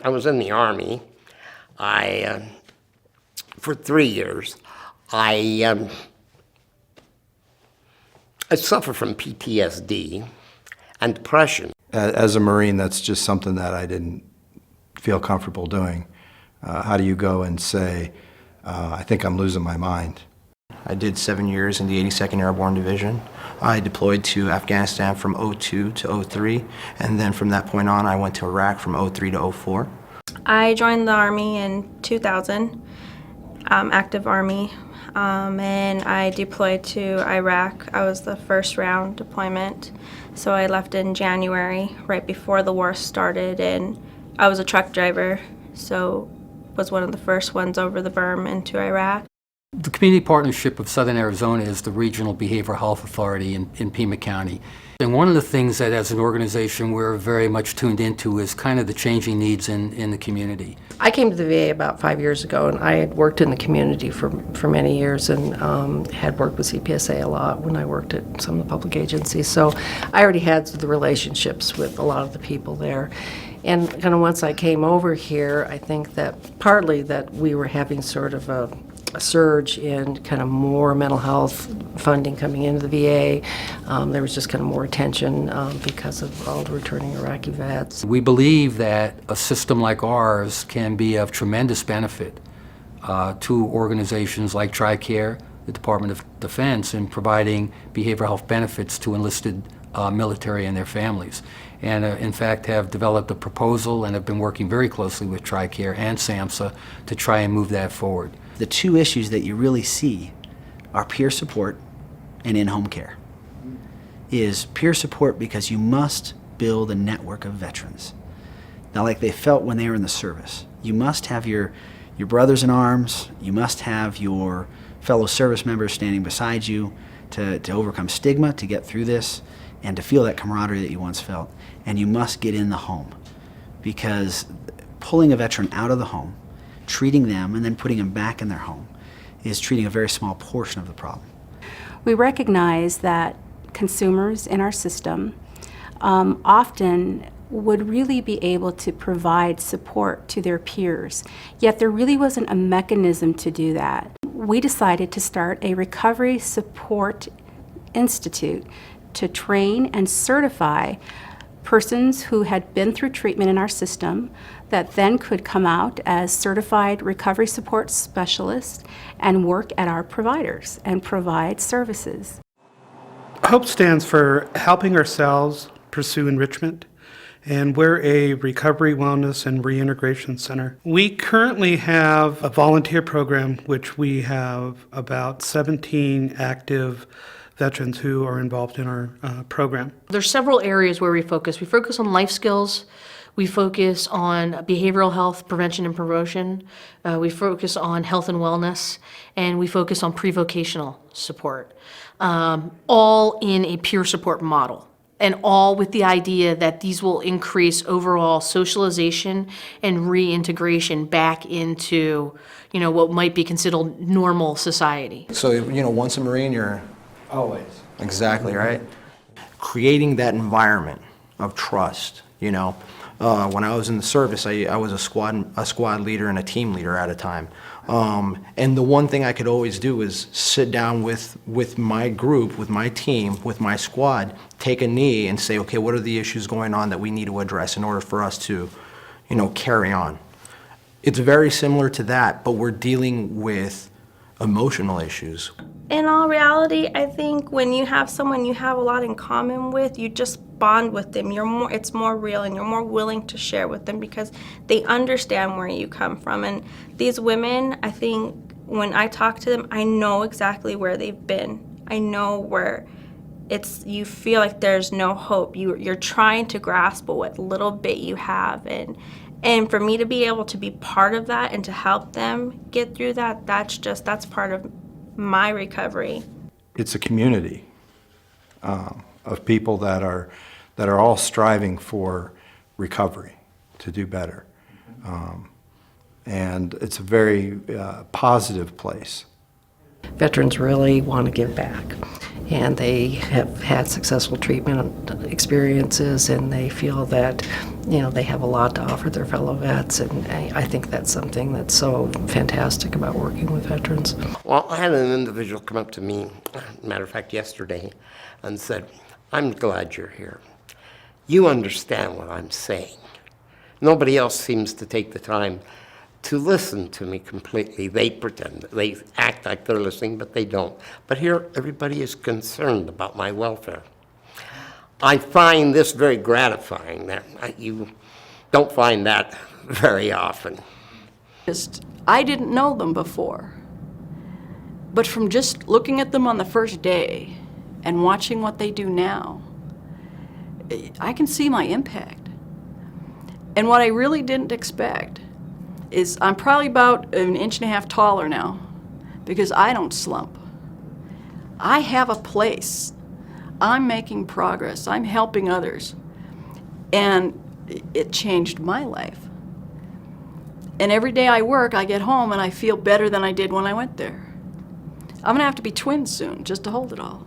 I was in the Army. For 3 years, I suffer from PTSD and depression. As a Marine, that's just something that I didn't feel comfortable doing. How do you go and say, I think I'm losing my mind? I did 7 years in the 82nd Airborne Division. I deployed to Afghanistan from '02 to '03, and then from that point on, I went to Iraq from '03 to '04. I joined the Army in 2000, active Army, and I deployed to Iraq. I was the first round deployment, so I left in January, right before the war started, and I was a truck driver, so was one of the first ones over the berm into Iraq. The Community Partnership of Southern Arizona is the regional behavioral health authority in Pima County. And one of the things that as an organization we're very much tuned into is kind of the changing needs in the community. I came to the VA about 5 years ago, and I had worked in the community for many years and had worked with CPSA a lot when I worked at some of the public agencies. So I already had the relationships with a lot of the people there. And kind of once I came over here, I think that partly that we were having sort of a surge in kind of more mental health funding coming into the VA. There was just kind of more attention because of all the returning Iraqi vets. We believe that a system like ours can be of tremendous benefit to organizations like TRICARE, the Department of Defense, in providing behavioral health benefits to enlisted military and their families. And in fact have developed a proposal and have been working very closely with TRICARE and SAMHSA to try and move that forward. The two issues that you really see are peer support and in-home care. Is peer support because you must build a network of veterans. Now, like they felt when they were in the service. You must have your brothers in arms, you must have your fellow service members standing beside you to overcome stigma, to get through this, and to feel that camaraderie that you once felt. And you must get in the home, because pulling a veteran out of the home, treating them, and then putting them back in their home is treating a very small portion of the problem. We recognize that consumers in our system often would really be able to provide support to their peers, yet there really wasn't a mechanism to do that. We decided to start a Recovery Support Institute to train and certify persons who had been through treatment in our system that then could come out as certified recovery support specialists and work at our providers and provide services. HOPE stands for Helping Ourselves Pursue Enrichment, and we're a recovery, wellness, and reintegration center. We currently have a volunteer program, which we have about 17 active veterans who are involved in our program. There's several areas where we focus. We focus on life skills. We focus on behavioral health prevention and promotion. We focus on health and wellness, and we focus on pre-vocational support, all in a peer support model, and all with the idea that these will increase overall socialization and reintegration back into, what might be considered normal society. So, once a Marine, you're Always. exactly right. Creating that environment of trust, when I was in the service, I was a squad leader and a team leader at a time. And the one thing I could always do is sit down with my group, with my team, with my squad, take a knee and say, okay, what are the issues going on that we need to address in order for us to, carry on? It's very similar to that, but we're dealing with emotional issues. In all reality, I think when you have someone you have a lot in common with, you just bond with them. It's more real, and you're more willing to share with them because they understand where you come from. And these women, I think when I talk to them, I know exactly where they've been. I know where you feel like there's no hope. You're trying to grasp what little bit you have, and for me to be able to be part of that and to help them get through that, that's part of my recovery. It's a community of people that are all striving for recovery, to do better. And it's a very positive place. Veterans really want to give back, and they have had successful treatment experiences, and they feel that, you know, they have a lot to offer their fellow vets, and I think that's something that's so fantastic about working with veterans. Well, I had an individual come up to me, matter of fact, yesterday, and said, "I'm glad you're here. You understand what I'm saying." Nobody else seems to take the time to listen to me completely. They pretend, they act like they're listening, but they don't. But here, everybody is concerned about my welfare. I find this very gratifying, that you don't find that very often. I didn't know them before, but from just looking at them on the first day and watching what they do now, I can see my impact. And what I really didn't expect is I'm probably about 1.5 inches taller now because I don't slump. I have a place. I'm making progress. I'm helping others. And it changed my life. And every day I work, I get home and I feel better than I did when I went there. I'm gonna have to be twins soon just to hold it all.